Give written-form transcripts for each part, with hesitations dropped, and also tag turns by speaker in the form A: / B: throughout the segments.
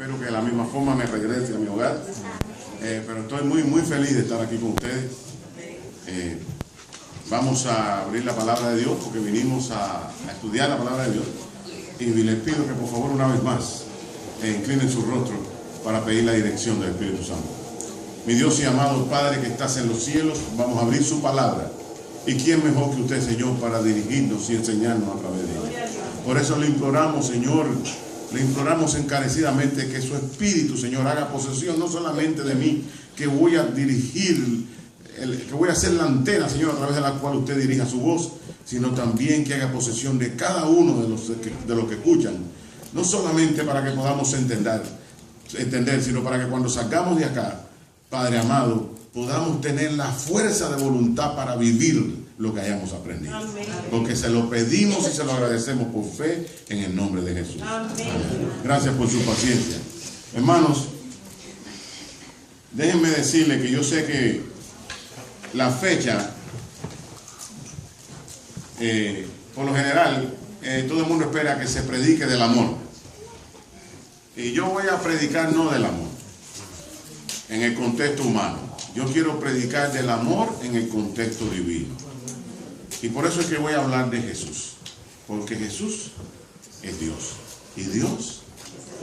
A: espero que de la misma forma me regrese a mi hogar. Pero estoy muy feliz de estar aquí con ustedes. Vamos a abrir la palabra de Dios porque vinimos a estudiar la palabra de Dios. Y les pido que por favor una vez más inclinen su rostro para pedir la dirección del Espíritu Santo. Mi Dios y amado Padre que estás en los cielos, vamos a abrir su palabra. ¿Y quién mejor que usted, Señor, para dirigirnos y enseñarnos a través de ella? Por eso le imploramos, Señor, le imploramos encarecidamente que su Espíritu, Señor, haga posesión no solamente de mí, que voy a dirigir, que voy a ser la antena, Señor, a través de la cual usted dirija su voz, sino también que haga posesión de cada uno de los que escuchan, no solamente para que podamos entender, sino para que cuando salgamos de acá, Padre amado, podamos tener la fuerza de voluntad para vivir lo que hayamos aprendido. Amén. Porque se lo pedimos y se lo agradecemos por fe en el nombre de Jesús. Amén. Gracias por su paciencia. Hermanos, déjenme decirles que yo sé que la fecha, por lo general, todo el mundo espera que se predique del amor. Y yo voy a predicar no del amor, en el contexto humano. Yo quiero predicar del amor en el contexto divino. Y por eso es que voy a hablar de Jesús. Porque Jesús es Dios. Y Dios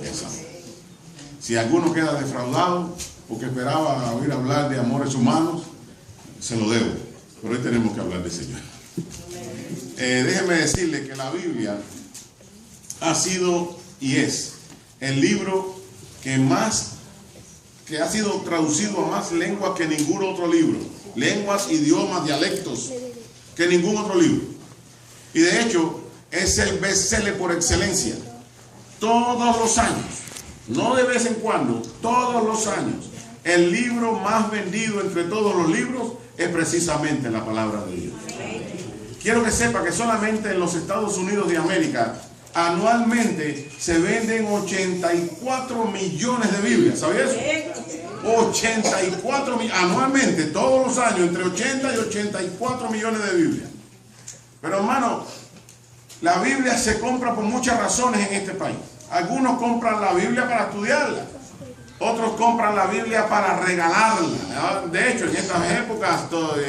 A: es amor. Si alguno queda defraudado porque esperaba oír hablar de amores humanos, se lo debo. Pero hoy tenemos que hablar del Señor. Déjenme decirle que la Biblia ha sido y es el libro que ha sido traducido a más lenguas que ningún otro libro. Lenguas, idiomas, dialectos, que ningún otro libro. Y de hecho, es el bestseller por excelencia. Todos los años, no de vez en cuando, todos los años, el libro más vendido entre todos los libros es precisamente la palabra de Dios. Quiero que sepa que solamente en los Estados Unidos de América, anualmente se venden 84 millones de Biblias. ¿Sabía eso? 84 millones, anualmente, todos los años, entre 80 y 84 millones de Biblias. Pero hermano, la Biblia se compra por muchas razones en este país. Algunos compran la Biblia para estudiarla. Otros compran la Biblia para regalarla. De hecho, en estas épocas,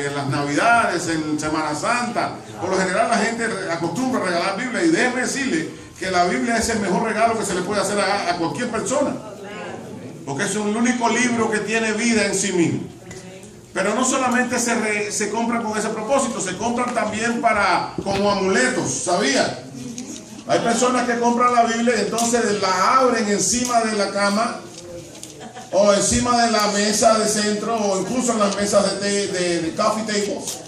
A: en las Navidades, en Semana Santa, por lo general la gente acostumbra a regalar Biblia. Y déjeme decirle que la Biblia es el mejor regalo que se le puede hacer a cualquier persona. Porque es el único libro que tiene vida en sí mismo. Pero no solamente se compran con ese propósito, se compran también como amuletos, ¿sabía? Hay personas que compran la Biblia y entonces la abren encima de la cama o encima de la mesa de centro o incluso en las mesas de coffee tables.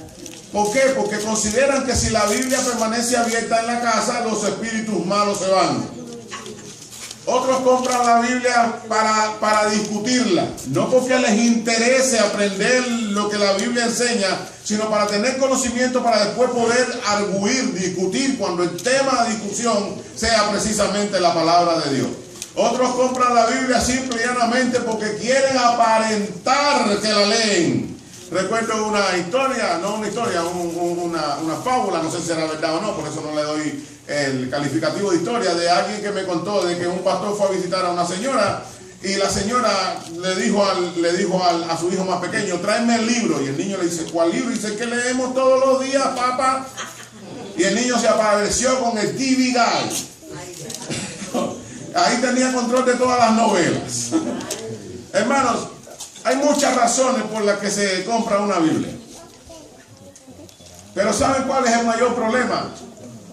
A: ¿Por qué? Porque consideran que si la Biblia permanece abierta en la casa, los espíritus malos se van. Otros compran la Biblia para discutirla, no porque les interese aprender lo que la Biblia enseña, sino para tener conocimiento para después poder arguir, discutir cuando el tema de discusión sea precisamente la palabra de Dios. Otros compran la Biblia simple y llanamente porque quieren aparentar que la leen. Recuerdo una historia, no una historia, una fábula, no sé si será verdad o no, por eso no le doy el calificativo de historia, de alguien que me contó de que un pastor fue a visitar a una señora y la señora le dijo a su hijo más pequeño, tráeme el libro, y el niño le dice, ¿cuál libro? Y dice, que leemos todos los días, papá. Y el niño se apareció con el TV Guide. Ahí tenía control de todas las novelas. Hermanos, hay muchas razones por las que se compra una Biblia. Pero ¿saben cuál es el mayor problema?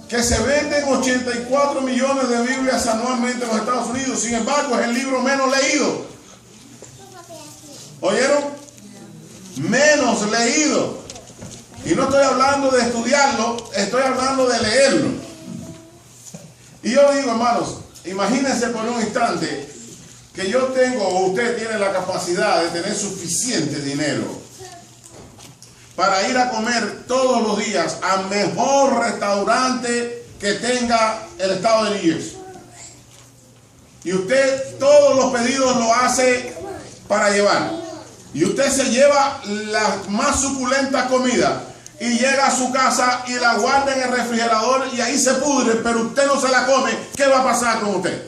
A: Que se venden 84 millones de Biblias anualmente en los Estados Unidos. Sin embargo, es el libro menos leído. ¿Oyeron? Menos leído. Y no estoy hablando de estudiarlo, estoy hablando de leerlo. Y yo digo, hermanos, imagínense por un instante que yo tengo o usted tiene la capacidad de tener suficiente dinero para ir a comer todos los días al mejor restaurante que tenga el estado de New Jersey. Y usted todos los pedidos lo hace para llevar. Y usted se lleva la más suculenta comida y llega a su casa y la guarda en el refrigerador y ahí se pudre, pero usted no se la come. ¿Qué va a pasar con usted?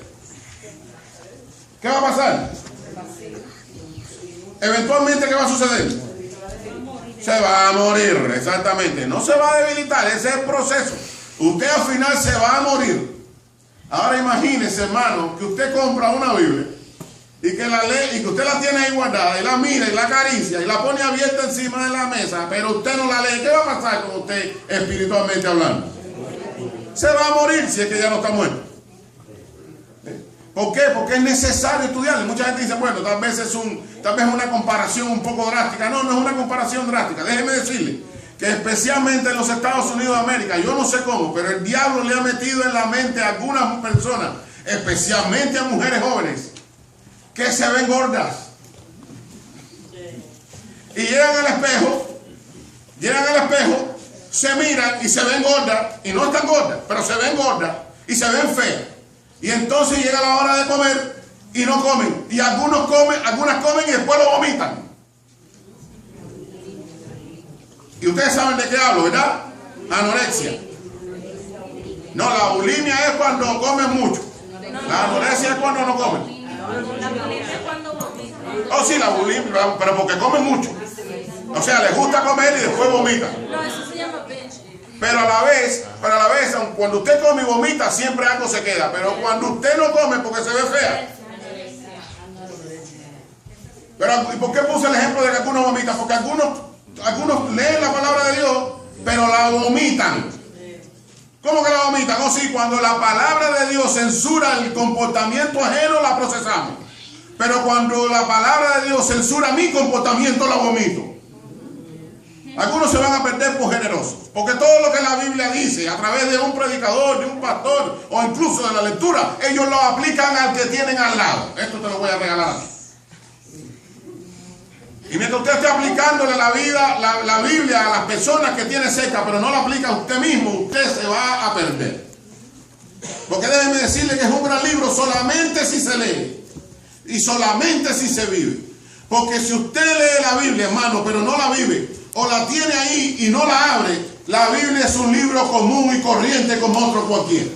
A: ¿qué va a pasar? Eventualmente, ¿qué va a suceder? Se va a morir, exactamente. No se va a debilitar, ese es el proceso. Usted al final se va a morir. Ahora imagínese, hermano, que usted compra una Biblia y que la lee y que usted la tiene ahí guardada y la mira y la acaricia y la pone abierta encima de la mesa, pero usted no la lee. ¿Qué va a pasar con usted espiritualmente hablando? Se va a morir si es que ya no está muerto. ¿Por qué? Porque es necesario estudiarlo. Mucha gente dice, bueno, tal vez es una comparación un poco drástica. No, no es una comparación drástica. Déjeme decirle que especialmente en los Estados Unidos de América, yo no sé cómo, pero el diablo le ha metido en la mente a algunas personas, especialmente a mujeres jóvenes, que se ven gordas. Y llegan al espejo, se miran y se ven gordas, y no están gordas, pero se ven gordas y se ven feas. Y entonces llega la hora de comer y no comen. Y algunas comen y después lo vomitan. Y ustedes saben de qué hablo, ¿verdad? Anorexia. No, la bulimia es cuando comen mucho. La anorexia es cuando no comen.
B: La bulimia es cuando vomitan.
A: Oh, sí, la bulimia, pero porque comen mucho. O sea, les gusta comer y después vomitan.
B: No, eso se llama binge.
A: Pero a la vez, cuando usted come y vomita, siempre algo se queda. Pero cuando usted no come porque se ve fea. Pero, ¿y por qué puse el ejemplo de que algunos vomitan? Porque algunos leen la palabra de Dios, pero la vomitan. ¿Cómo que la vomitan? Oh, sí, cuando la palabra de Dios censura el comportamiento ajeno, la procesamos. Pero cuando la palabra de Dios censura mi comportamiento, la vomito. Algunos se van a perder por generosos, porque todo lo que la Biblia dice a través de un predicador, de un pastor o incluso de la lectura, ellos lo aplican al que tienen al lado. Esto te lo voy a regalar a ti. Y mientras usted esté aplicándole la Biblia a las personas que tiene cerca, pero no la aplica a usted mismo, usted se va a perder. Porque déjeme decirle que es un gran libro solamente si se lee y solamente si se vive. Porque si usted lee la Biblia, hermano, pero no la vive, o la tiene ahí y no la abre, la Biblia es un libro común y corriente como otro cualquiera.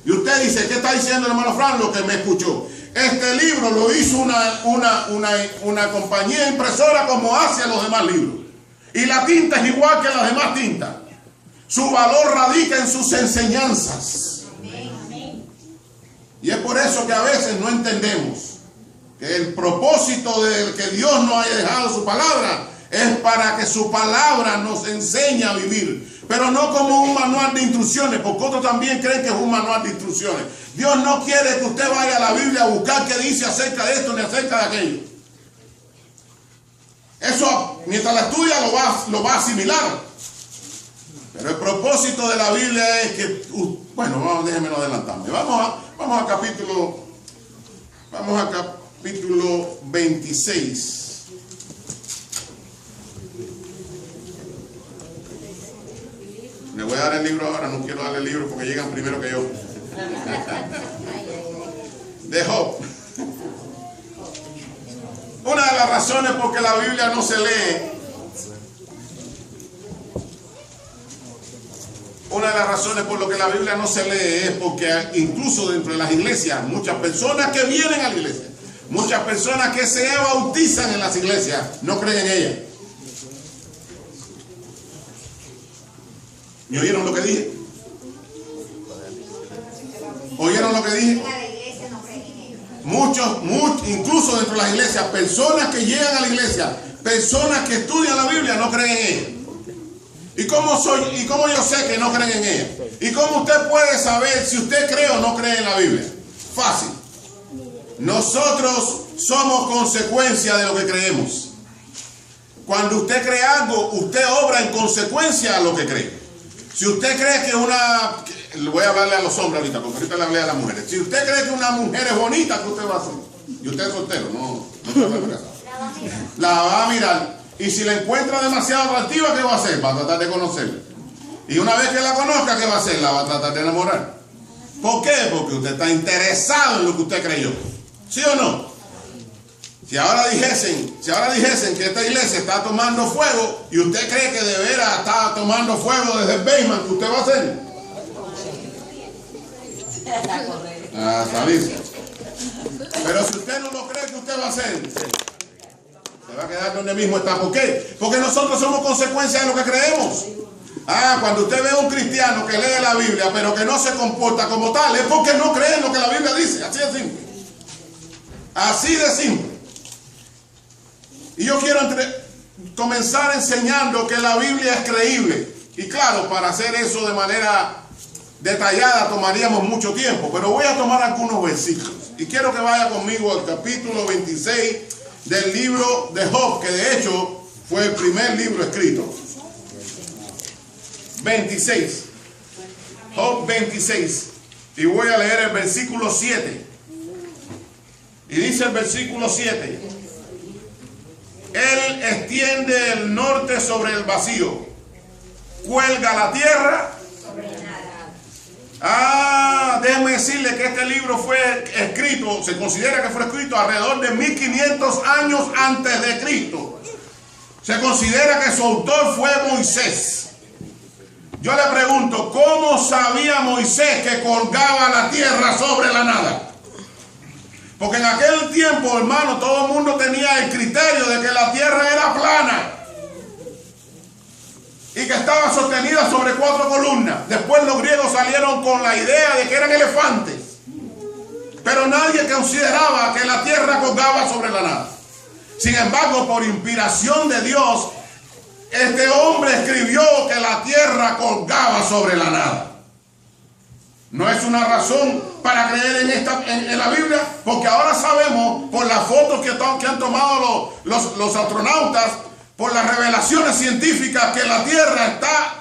A: Y usted dice, ¿qué está diciendo el hermano Fran? Lo que me escuchó. Este libro lo hizo una compañía impresora como hace los demás libros. Y la tinta es igual que las demás tintas. Su valor radica en sus enseñanzas. Y es por eso que a veces no entendemos que el propósito de que Dios nos haya dejado su palabra es para que su palabra nos enseñe a vivir. Pero no como un manual de instrucciones, porque otros también creen que es un manual de instrucciones. Dios no quiere que usted vaya a la Biblia a buscar qué dice acerca de esto ni acerca de aquello. Eso, mientras la estudia, lo va a asimilar. Pero el propósito de la Biblia es que, bueno, déjenme no adelantarme. Vamos a capítulo 26. Le voy a dar el libro ahora, no quiero darle el libro porque llegan primero que yo. De Job. Una de las razones por que la Biblia no se lee, una de las razones por lo que la Biblia no se lee es porque incluso dentro de las iglesias, muchas personas que vienen a la iglesia, muchas personas que se bautizan en las iglesias, no creen en ella. ¿Me oyeron lo que dije? ¿Oyeron lo que dije? Muchos, incluso dentro de las iglesias, personas que llegan a la iglesia, personas que estudian la Biblia, no creen en ella. ¿Y cómo yo sé que no creen en ella? ¿Y cómo usted puede saber si usted cree o no cree en la Biblia? Fácil. Nosotros somos consecuencia de lo que creemos. Cuando usted cree algo, usted obra en consecuencia a lo que cree. Si usted cree que voy a hablarle a los hombres ahorita, porque ahorita le hablé a las mujeres. Si usted cree que una mujer es bonita, ¿qué usted va a hacer? Y usted es soltero, no la va a mirar. Y si la encuentra demasiado atractiva, ¿qué va a hacer? Va a tratar de conocerla. Y una vez que la conozca, ¿qué va a hacer? La va a tratar de enamorar. ¿Por qué? Porque usted está interesado en lo que usted creyó. ¿Sí o no? Si ahora dijesen que esta iglesia está tomando fuego y usted cree que de veras está tomando fuego desde el basement, ¿qué usted va a hacer? A salirse. Pero si usted no lo cree, ¿qué usted va a hacer? Se va a quedar donde mismo está. ¿Por qué? Porque nosotros somos consecuencia de lo que creemos. Cuando usted ve a un cristiano que lee la Biblia, pero que no se comporta como tal, es porque no cree en lo que la Biblia dice. Así de simple. Así de simple. Y yo quiero comenzar enseñando que la Biblia es creíble. Y claro, para hacer eso de manera detallada tomaríamos mucho tiempo, pero voy a tomar algunos versículos. Y quiero que vaya conmigo al capítulo 26 del libro de Job, que de hecho fue el primer libro escrito. 26. Job 26. Y voy a leer el versículo 7. Y dice el versículo 7. Él extiende el norte sobre el vacío. Cuelga la tierra. Déjeme decirle que este libro fue escrito, se considera que fue escrito alrededor de 1500 años antes de Cristo. Se considera que su autor fue Moisés. Yo le pregunto, ¿cómo sabía Moisés que colgaba la tierra sobre la nada? Porque en aquel tiempo, hermano, todo el mundo tenía el criterio de que la tierra era plana y que estaba sostenida sobre 4 columnas. Después los griegos salieron con la idea de que eran elefantes, pero nadie consideraba que la tierra colgaba sobre la nada. Sin embargo, por inspiración de Dios, este hombre escribió que la tierra colgaba sobre la nada. No es una razón para creer en la Biblia, porque ahora sabemos por las fotos que han tomado los astronautas, por las revelaciones científicas, que la tierra está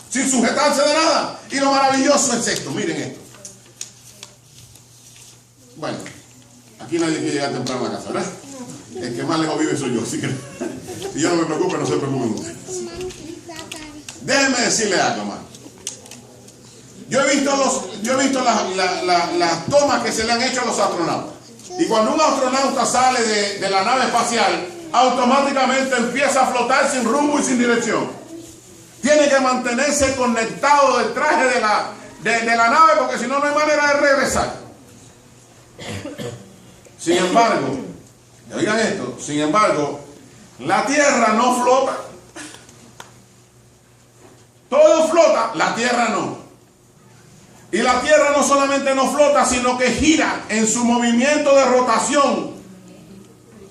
A: sin sujetarse de nada. Y lo maravilloso es esto, miren esto. Bueno, aquí nadie quiere llegar temprano a la casa, ¿verdad? El que más lejos vive soy yo, así que si yo no me preocupo, no se preocupen ustedes. Déjenme decirle algo, hermano. Yo he visto las tomas que se le han hecho a los astronautas. Y cuando un astronauta sale de la nave espacial, automáticamente empieza a flotar sin rumbo y sin dirección. Tiene que mantenerse conectado del traje de la nave, porque si no, no hay manera de regresar. Sin embargo, oigan esto, sin embargo, la Tierra no flota. Todo flota, la Tierra no. Y la Tierra no solamente no flota, sino que gira en su movimiento de rotación,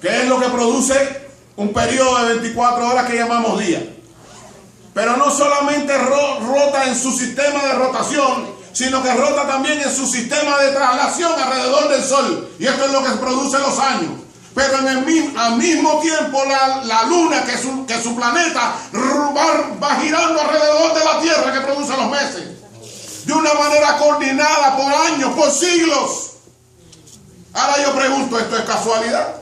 A: que es lo que produce un periodo de 24 horas que llamamos día. Pero no solamente rota en su sistema de rotación, sino que rota también en su sistema de traslación alrededor del Sol. Y esto es lo que produce los años. Pero al mismo tiempo la Luna, que es su planeta, va girando alrededor de la Tierra, que produce los meses. De una manera coordinada por años, por siglos. Ahora yo pregunto, ¿esto es casualidad?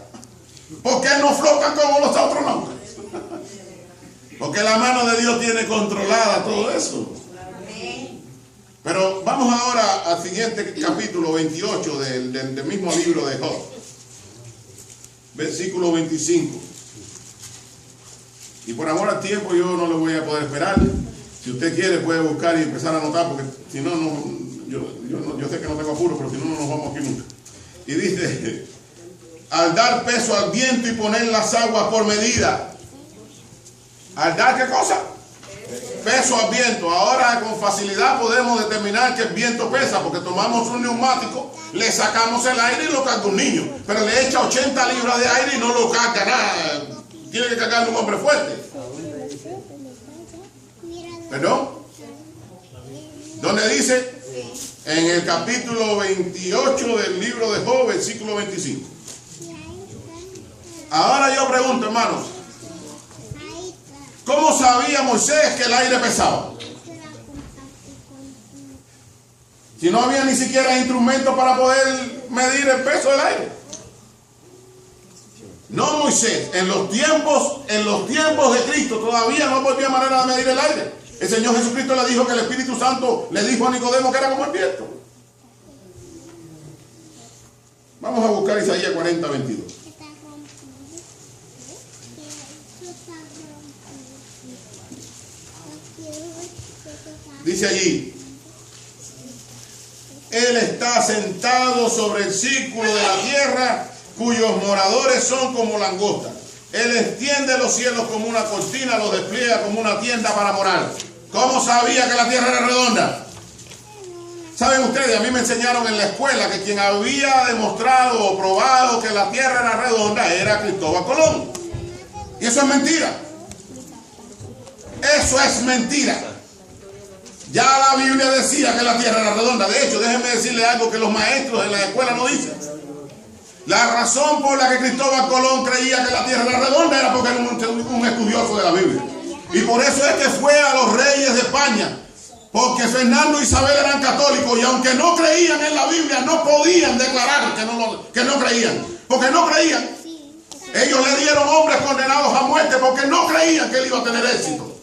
A: ¿Por qué no flotan como los astronautas? Porque la mano de Dios tiene controlada todo eso. Pero vamos ahora al siguiente capítulo 28 del mismo libro de Job. Versículo 25. Y por amor al tiempo yo no le voy a poder esperar. Si usted quiere puede buscar y empezar a anotar, porque si no, yo sé que no tengo apuro, pero si no, no nos vamos aquí nunca. Y dice, al dar peso al viento y poner las aguas por medida. ¿Al dar qué cosa? Peso al viento. Ahora con facilidad podemos determinar que el viento pesa, porque tomamos un neumático, le sacamos el aire y lo carga un niño. Pero le echa 80 libras de aire y no lo carga nada. Tiene que cargarlo un hombre fuerte. ¿Perdón? ¿Dónde dice? En el capítulo 28 del libro de Job, versículo 25. Ahora yo pregunto, hermanos, ¿cómo sabía Moisés que el aire pesaba? Si no había ni siquiera instrumentos para poder medir el peso del aire. No Moisés, en los tiempos de Cristo todavía no había manera de medir el aire. El Señor Jesucristo le dijo que el Espíritu Santo le dijo a Nicodemo que era como el viento. Vamos a buscar Isaías 40, 22. Dice allí, Él está sentado sobre el círculo de la tierra, cuyos moradores son como langostas. Él extiende los cielos como una cortina, los despliega como una tienda para morar. ¿Cómo sabía que la tierra era redonda? ¿Saben ustedes? A mí me enseñaron en la escuela que quien había demostrado o probado que la tierra era redonda era Cristóbal Colón. Y eso es mentira. Eso es mentira. Ya la Biblia decía que la tierra era redonda. De hecho, déjenme decirle algo que los maestros en la escuela no dicen. La razón por la que Cristóbal Colón creía que la tierra era redonda era porque era un estudioso de la Biblia. Y por eso es que fue a los reyes de España. Porque Fernando y Isabel eran católicos y aunque no creían en la Biblia, no podían declarar que no creían. Porque no creían. Ellos le dieron hombres condenados a muerte porque no creían que él iba a tener éxito.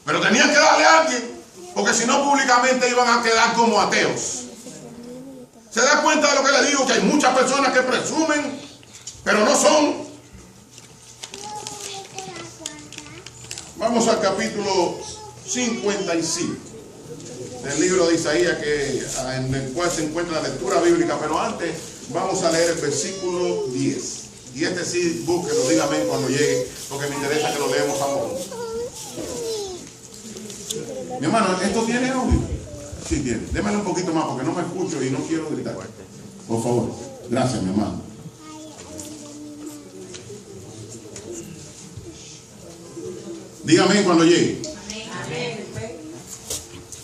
A: Pero tenían que darle a alguien, porque si no públicamente iban a quedar como ateos. ¿Se da cuenta de lo que le digo? Que hay muchas personas que presumen, pero no son. Vamos al capítulo 55 del libro de Isaías, en el cual se encuentra la lectura bíblica, pero antes vamos a leer el versículo 10. Y este sí, búsquelo, dígame cuando llegue, porque me interesa que lo leemos ambos. Mi hermano, ¿esto tiene audio? Sí tiene. Démelo un poquito más porque no me escucho y no quiero gritar. Por favor. Gracias, mi hermano. Dígame cuando llegue.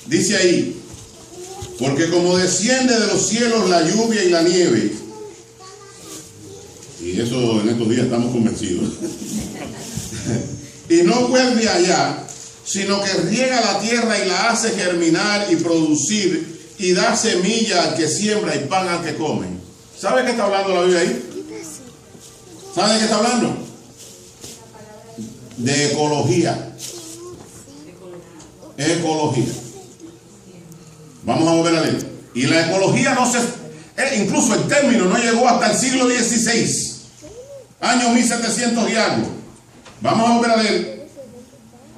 A: Dice ahí, porque como desciende de los cielos la lluvia y la nieve, y eso en estos días estamos convencidos, y no vuelve allá, sino que riega la tierra y la hace germinar y producir, y da semilla al que siembra y pan al que come. ¿Sabe qué está hablando la Biblia ahí? ¿Sabe de qué está hablando? De ecología. Ecología. Vamos a volver a leer. Y la ecología no se... incluso el término no llegó hasta el siglo XVI. Año 1700 y algo. Vamos a volver a leer.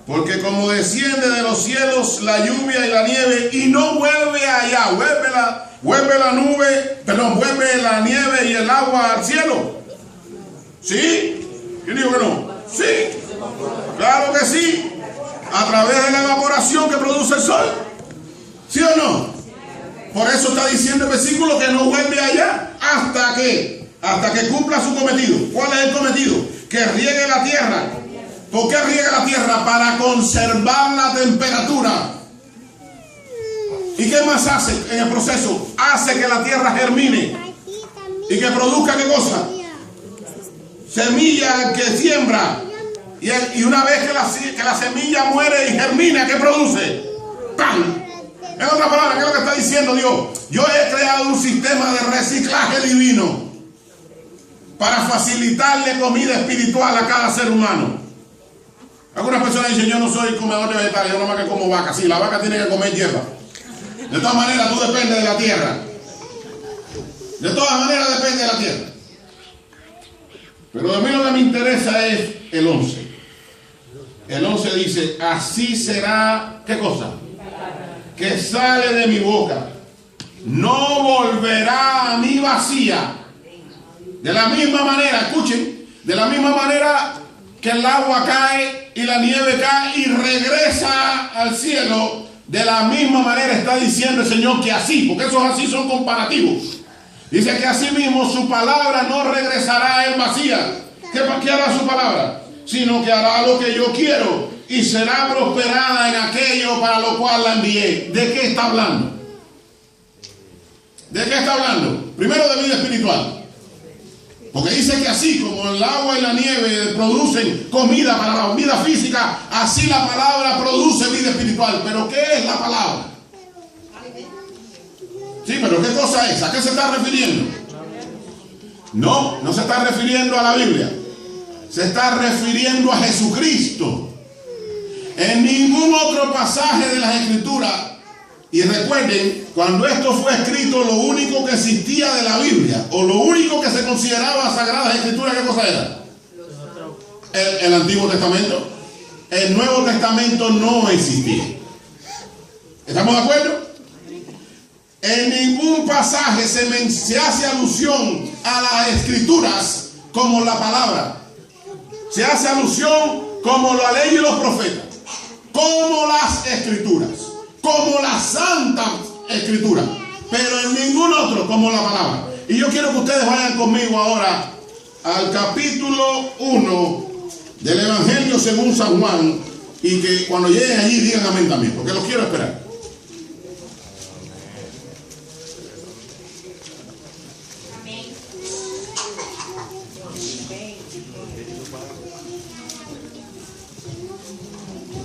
A: Porque como desciende de los cielos la lluvia y la nieve y no vuelve allá, vuelve la nieve y el agua al cielo. ¿Sí? ¿Quién dijo que no? Sí. Claro que sí. A través de la evaporación que produce el sol. ¿Sí o no? Por eso está diciendo el versículo que no vuelve allá hasta que cumpla su cometido. ¿Cuál es el cometido? Que riegue la tierra. ¿Por qué riega la tierra? Para conservar la temperatura. ¿Y qué más hace en el proceso? Hace que la tierra germine y que produzca ¿qué cosa? Semilla que siembra. Y una vez que la semilla muere y germina, ¿qué produce? ¡Pan! En otras palabras, ¿qué es lo que está diciendo Dios? Yo he creado un sistema de reciclaje divino para facilitarle comida espiritual a cada ser humano. Algunas personas dicen, yo no soy comedor de vegetales, yo nomás que como vaca. Sí, la vaca tiene que comer hierba. De todas maneras, tú dependes de la tierra. De todas maneras, depende de la tierra. Pero a mí lo que me interesa es el 11. El 11 dice, así será, ¿qué cosa? Que sale de mi boca. No volverá a mí vacía. De la misma manera, escuchen, de la misma manera que el agua cae y la nieve cae y regresa al cielo, de la misma manera está diciendo el Señor que así, porque esos así son comparativos. Dice que así mismo su palabra no regresará a él vacía. ¿Qué hará su palabra? Sino que hará lo que yo quiero y será prosperada en aquello para lo cual la envié. ¿De qué está hablando? ¿De qué está hablando? Primero de vida espiritual. Porque dice que así como el agua y la nieve producen comida para la vida física, así la palabra produce vida espiritual. ¿Pero qué es la palabra? Sí, pero ¿qué cosa es? ¿A qué se está refiriendo? No, no se está refiriendo a la Biblia. Se está refiriendo a Jesucristo. En ningún otro pasaje de las Escrituras. Y recuerden, cuando esto fue escrito, lo único que existía de la Biblia, o lo único que se consideraba Sagradas Escrituras, ¿qué cosa era? El Antiguo Testamento. El Nuevo Testamento no existía. ¿Estamos de acuerdo? En ningún pasaje se hace alusión a las escrituras como la palabra. Se hace alusión como la ley y los profetas, como las escrituras, como la santa escritura, pero en ningún otro como la palabra. Y yo quiero que ustedes vayan conmigo ahora al capítulo 1 del Evangelio según San Juan, y que cuando lleguen allí digan amén también, porque los quiero esperar.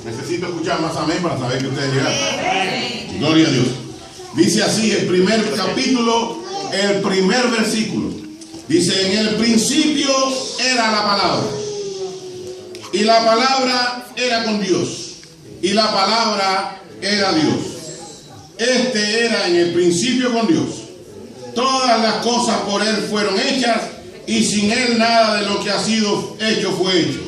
A: Necesito escuchar más amén para saber que ustedes llegaron. Gloria a Dios. Dice así el primer capítulo, el primer versículo. Dice: en el principio era la palabra, y la palabra era con Dios, y la palabra era Dios. Este era en el principio con Dios. Todas las cosas por él fueron hechas, y sin él nada de lo que ha sido hecho fue hecho.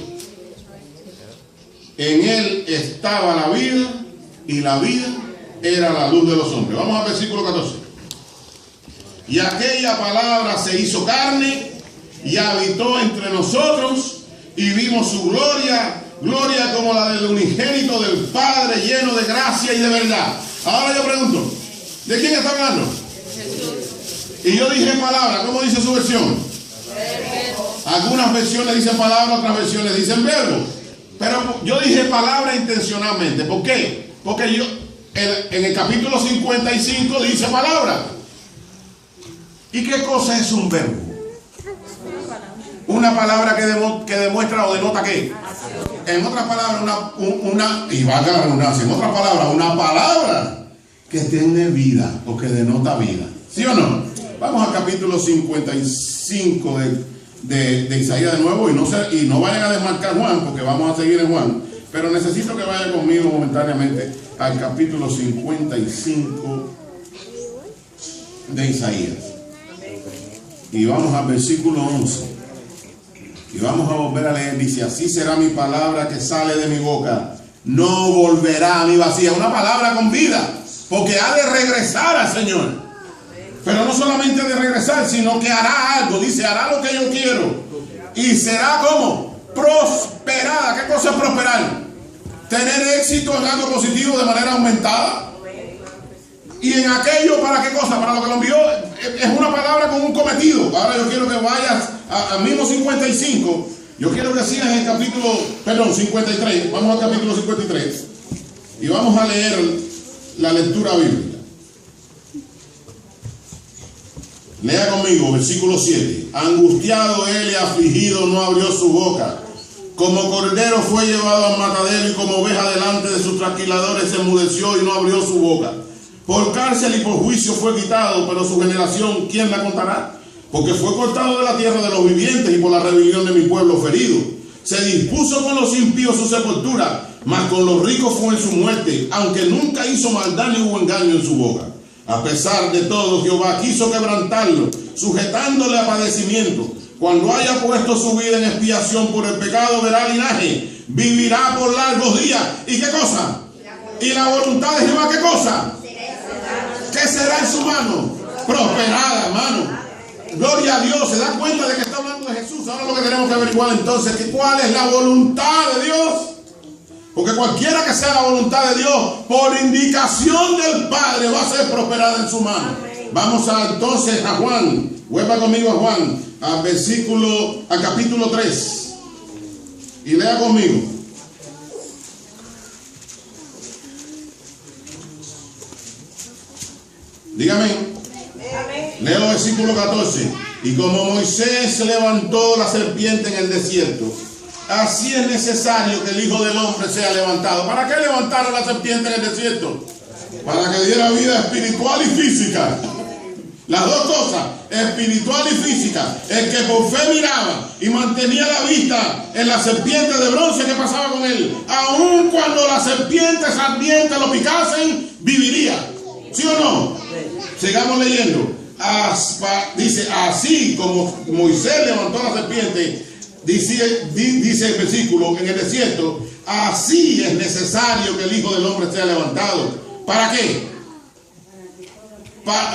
A: En él estaba la vida, y la vida era la luz de los hombres. Vamos al versículo 14. Y aquella palabra se hizo carne y habitó entre nosotros, y vimos su gloria, gloria como la del unigénito del Padre, lleno de gracia y de verdad. Ahora yo pregunto, ¿de quién está hablando? Jesús. Y yo dije palabra, ¿cómo dice su versión? Algunas versiones dicen palabra, otras versiones dicen verbo. Pero yo dije palabra intencionalmente. ¿Por qué? Porque yo en el capítulo 55 dice palabra. ¿Y qué cosa es un verbo? Una palabra que demuestra o denota ¿qué? En otras palabras, y valga la redundancia, en otras palabras, una palabra que tiene vida o que denota vida. ¿Sí o no? Vamos al capítulo 55 de Isaías de nuevo, y no vayan a desmarcar Juan, porque vamos a seguir en Juan, pero necesito que vayan conmigo momentáneamente al capítulo 55 de Isaías. Y vamos al versículo 11. Y vamos a volver a leer. Dice: así será mi palabra que sale de mi boca. No volverá a mí vacía. Una palabra con vida, porque ha de regresar al Señor. Pero no solamente de regresar, sino que hará algo. Dice: hará lo que yo quiero. Y será como prosperada. ¿Qué cosa es prosperar? Tener éxito en algo positivo de manera aumentada. Y en aquello, ¿para qué cosa? Para lo que lo envió. Es una palabra con un cometido. Ahora yo quiero que vayas al mismo 55. Yo quiero que sigas en el capítulo, 53. Vamos al capítulo 53. Y vamos a leer la lectura bíblica. Lea conmigo, versículo 7. Angustiado él y afligido no abrió su boca. Como cordero fue llevado al matadero, y como oveja delante de sus trasquiladores se enmudeció y no abrió su boca. Por cárcel y por juicio fue quitado, pero su generación, ¿quién la contará? Porque fue cortado de la tierra de los vivientes, y por la rebelión de mi pueblo ferido. Se dispuso con los impíos su sepultura, mas con los ricos fue en su muerte, aunque nunca hizo maldad ni hubo engaño en su boca. A pesar de todo, Jehová quiso quebrantarlo, sujetándole a padecimiento. Cuando haya puesto su vida en expiación por el pecado, verá linaje, vivirá por largos días. ¿Y qué cosa? ¿Y la voluntad de Jehová qué cosa? ¿Qué será en su mano? Prosperada, hermano. Gloria a Dios. ¿Se da cuenta de que está hablando de Jesús? Ahora lo que tenemos que averiguar entonces es cuál es la voluntad de Dios. Porque cualquiera que sea la voluntad de Dios, por indicación del Padre, va a ser prosperada en su mano. Vamos entonces a Juan. Vuelva conmigo a Juan, al capítulo 3. Y lea conmigo. Dígame. Leo el versículo 14. Y como Moisés levantó la serpiente en el desierto, así es necesario que el Hijo del Hombre sea levantado. ¿Para qué levantaron la serpiente en el desierto? Para que diera vida espiritual y física. Las dos cosas, espiritual y física. El que por fe miraba y mantenía la vista en la serpiente de bronce, ¿qué pasaba con él? Aun cuando las serpientes ardientes lo picasen, viviría. ¿Sí o no? Sigamos leyendo. Dice: así como Moisés levantó la serpiente, dice el versículo, en el desierto, así es necesario que el Hijo del Hombre sea levantado. ¿Para qué?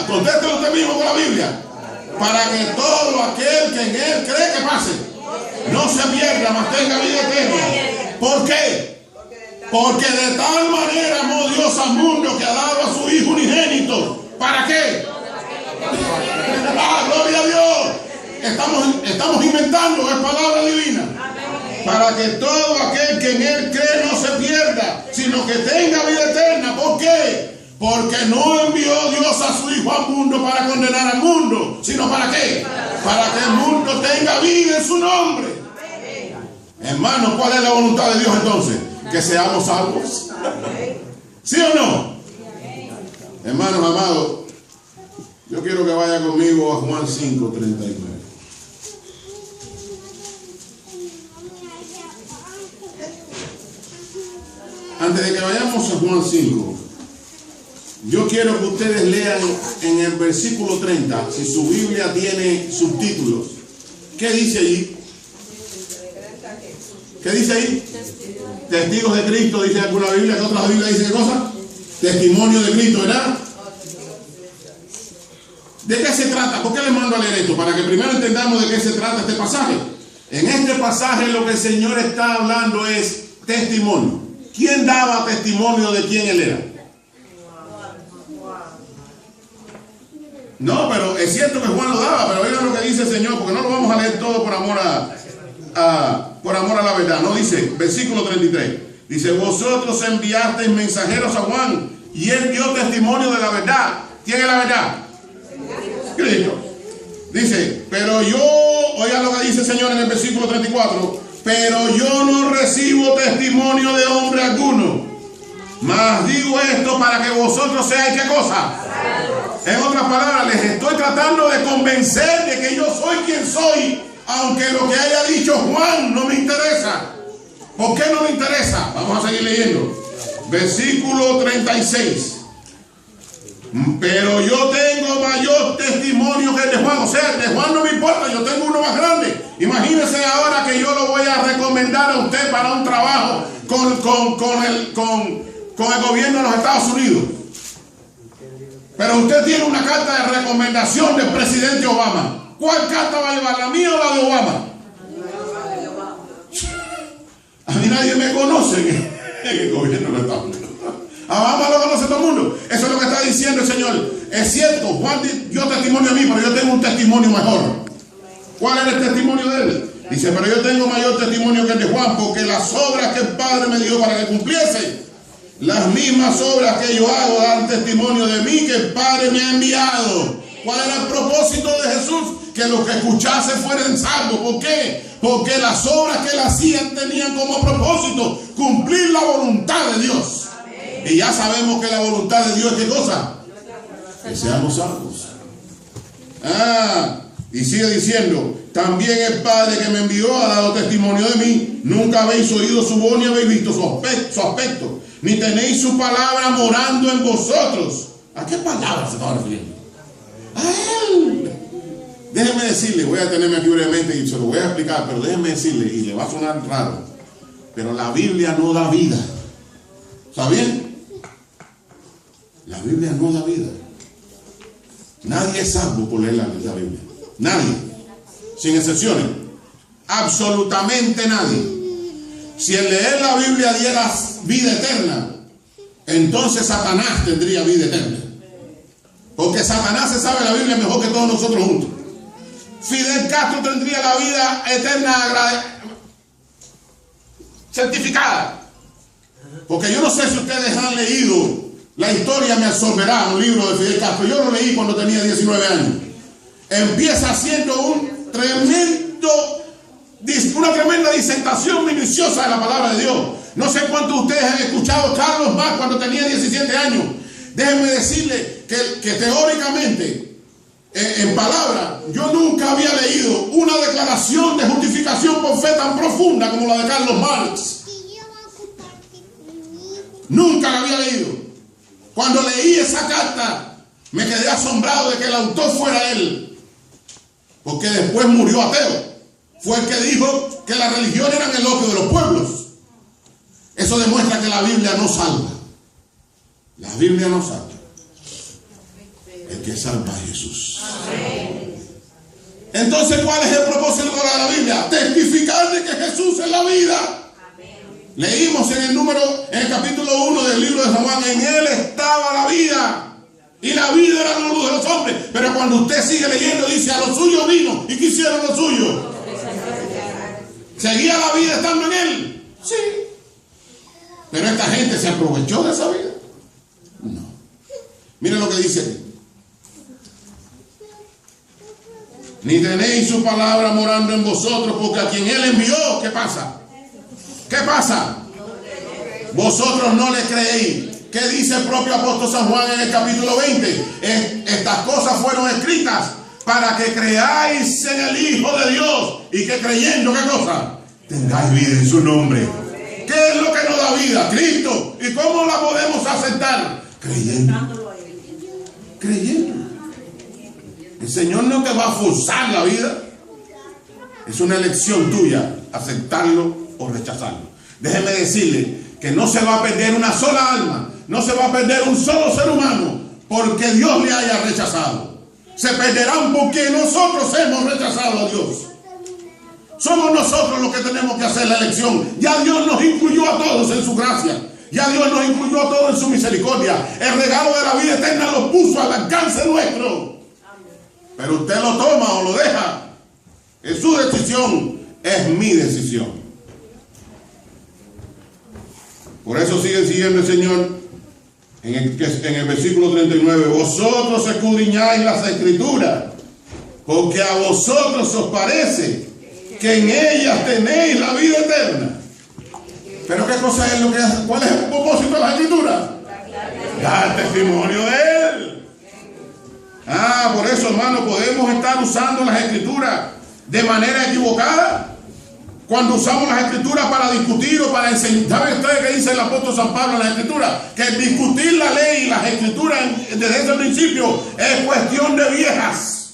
A: Contéstelo usted mismo con la Biblia. Para que todo aquel que en él cree que pase, no se pierda, mas tenga vida eterna. ¿Por qué? Porque de tal manera amó Dios al mundo que ha dado a su Hijo unigénito. ¿Para qué? ¡Ah, gloria a Dios! Estamos inventando, es palabra divina. Para que todo aquel que en él cree no se pierda, sino que tenga vida eterna. ¿Por qué? Porque no envió Dios a su Hijo al mundo para condenar al mundo, sino ¿para qué? Para que el mundo tenga vida en su nombre. Hermano, ¿cuál es la voluntad de Dios entonces? Que seamos salvos. ¿Sí o no? Hermanos amados, yo quiero que vaya conmigo a Juan 5:39. Antes de que vayamos a Juan 5, yo quiero que ustedes lean en el versículo 30, si su Biblia tiene subtítulos. ¿Qué dice allí? ¿Qué dice ahí? Testigos de Cristo, dice alguna Biblia. ¿Qué otra Biblia dice qué cosa? Testimonio de Cristo, ¿verdad? ¿De qué se trata? ¿Por qué les mando a leer esto? Para que primero entendamos de qué se trata este pasaje. En este pasaje lo que el Señor está hablando es testimonio. ¿Quién daba testimonio de quién Él era? No, pero es cierto que Juan lo daba, pero oigan lo que dice el Señor, porque no lo vamos a leer todo por amor a la verdad. No dice, versículo 33. Dice, vosotros enviasteis mensajeros a Juan y él dio testimonio de la verdad. ¿Quién es la verdad? Cristo. Dice, pero yo, oigan lo que dice el Señor en el versículo 34, pero yo no recibo testimonio de hombre alguno, mas digo esto para que vosotros seáis ¿qué cosa? En otras palabras, les estoy tratando de convencer de que yo soy quien soy, aunque lo que haya dicho Juan no me interesa. ¿Por qué no me interesa? Vamos a seguir leyendo. Versículo 36. Pero yo tengo mayor testimonio que el de Juan. O sea, el de Juan no me importa, yo tengo uno más grande. Imagínense ahora que yo lo voy a recomendar a usted para un trabajo con el gobierno de los Estados Unidos. Pero usted tiene una carta de recomendación del presidente Obama. ¿Cuál carta va a llevar? ¿La mía o la de Obama? A mí nadie me conoce en el gobierno de los Estados Unidos. A Obama lo conoce todo el mundo. Eso es lo que está diciendo el Señor. Es cierto, Juan dio testimonio a mí, pero yo tengo un testimonio mejor. ¿Cuál es el testimonio de él? Dice, pero yo tengo mayor testimonio que el de Juan, porque las obras que el Padre me dio para que cumpliese, las mismas obras que yo hago dan testimonio de mí, que el Padre me ha enviado. ¿Cuál era el propósito de Jesús? Que los que escuchasen fueran salvos. ¿Por qué? Porque las obras que él hacía tenían como propósito cumplir la voluntad de Dios. Y ya sabemos que la voluntad de Dios es ¿qué cosa? Que seamos salvos. Y sigue diciendo, también el Padre que me envió ha dado testimonio de mí. Nunca habéis oído su voz ni habéis visto su aspecto, ni tenéis su palabra morando en vosotros. ¿A qué palabra se estaba refiriendo? A él. Déjenme decirle, voy a tenerme aquí brevemente y se lo voy a explicar, pero déjenme decirle, y le va a sonar raro, pero la Biblia no da vida. ¿Está bien? La Biblia no da vida. Nadie es salvo por leer la Biblia. Nadie. Sin excepciones. Absolutamente nadie. Si el leer la Biblia diera vida eterna, entonces Satanás tendría vida eterna. Porque Satanás se sabe la Biblia mejor que todos nosotros juntos. Fidel Castro tendría la vida eterna certificada. Porque yo no sé si ustedes han leído La historia me absorberá, un libro de Fidel Castro. Yo lo leí cuando tenía 19 años. Empieza haciendo una tremenda disertación minuciosa de la palabra de Dios. No sé cuántos de ustedes han escuchado Carlos Marx cuando tenía 17 años. Déjenme decirle que teóricamente, en palabra, yo nunca había leído una declaración de justificación por fe tan profunda como la de Carlos Marx. Nunca la había leído. Cuando leí esa carta, me quedé asombrado de que el autor fuera él. Porque después murió ateo. Fue el que dijo que la religión era el opio de los pueblos. Eso demuestra que la Biblia no salva. La Biblia no salva. El que salva a Jesús. Entonces, ¿cuál es el propósito de la Biblia? Testificar de que Jesús es la vida. Leímos en el capítulo 1 del libro de San Juan, en él estaba la vida, y la vida era la luz de los hombres. Pero cuando usted sigue leyendo, dice, a los suyos vino, ¿y qué hicieron los suyos? ¿Seguía la vida estando en él? Sí. Pero esta gente se aprovechó de esa vida. No. Miren lo que dice aquí. Ni tenéis su palabra morando en vosotros, porque a quien él envió, ¿qué pasa? ¿Qué pasa? Vosotros no le creéis. ¿Qué dice el propio apóstol San Juan en el capítulo 20? Estas cosas fueron escritas para que creáis en el Hijo de Dios y que creyendo, ¿qué cosa? Tengáis vida en su nombre. ¿Qué es lo que nos da vida? Cristo. ¿Y cómo la podemos aceptar? Creyendo. Creyendo. El Señor no te va a forzar la vida. Es una elección tuya aceptarlo o rechazarlo. Déjeme decirle que no se va a perder una sola alma, no se va a perder un solo ser humano porque Dios le haya rechazado. Se perderán porque nosotros hemos rechazado a Dios. Somos nosotros los que tenemos que hacer la elección. Ya Dios nos incluyó a todos en su gracia. Ya Dios nos incluyó a todos en su misericordia. El regalo de la vida eterna lo puso al alcance nuestro. Pero usted lo toma o lo deja. Es su decisión, es mi decisión. Por eso sigue siguiendo el Señor en el versículo 39. Vosotros escudriñáis las Escrituras, porque a vosotros os parece que en ellas tenéis la vida eterna. Pero ¿qué cosa es lo que hace? ¿Cuál es el propósito de las Escrituras? Dar testimonio de Él. Por eso, hermano, podemos estar usando las Escrituras de manera equivocada. Cuando usamos las Escrituras para discutir o para enseñar. ¿Saben ustedes qué dice el apóstol San Pablo en las Escrituras? Que discutir la ley y las Escrituras desde ese principio es cuestión de viejas.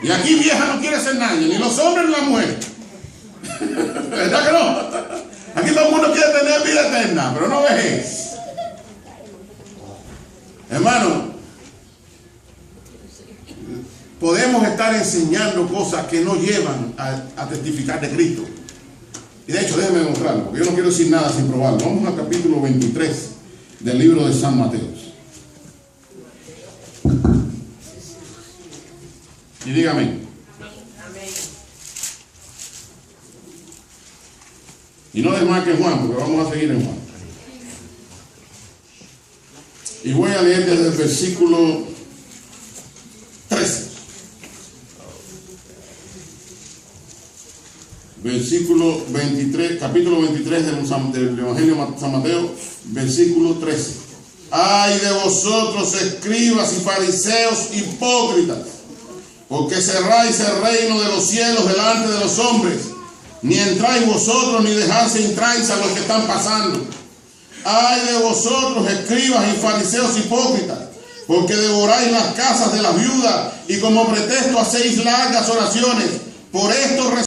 A: Y aquí vieja no quiere ser nadie, ni los hombres ni las mujeres. ¿Verdad que no? Aquí todo el mundo quiere tener vida eterna, pero no vejez. Hermano, podemos estar enseñando cosas que no llevan a testificar de Cristo. Y de hecho, déjenme demostrarlo, porque yo no quiero decir nada sin probarlo. Vamos al capítulo 23 del libro de San Mateo. Y dígame.
B: Amén.
A: Y no desmarquen Juan, porque vamos a seguir en Juan. Y voy a leer desde el versículo 13. Versículo 23, capítulo 23 del Evangelio de San Mateo, versículo 13. Ay de vosotros, escribas y fariseos hipócritas, porque cerráis el reino de los cielos delante de los hombres, ni entráis vosotros, ni dejáis entráis a los que están pasando. Ay de vosotros, escribas y fariseos hipócritas, porque devoráis las casas de las viudas y como pretexto hacéis largas oraciones. Por esto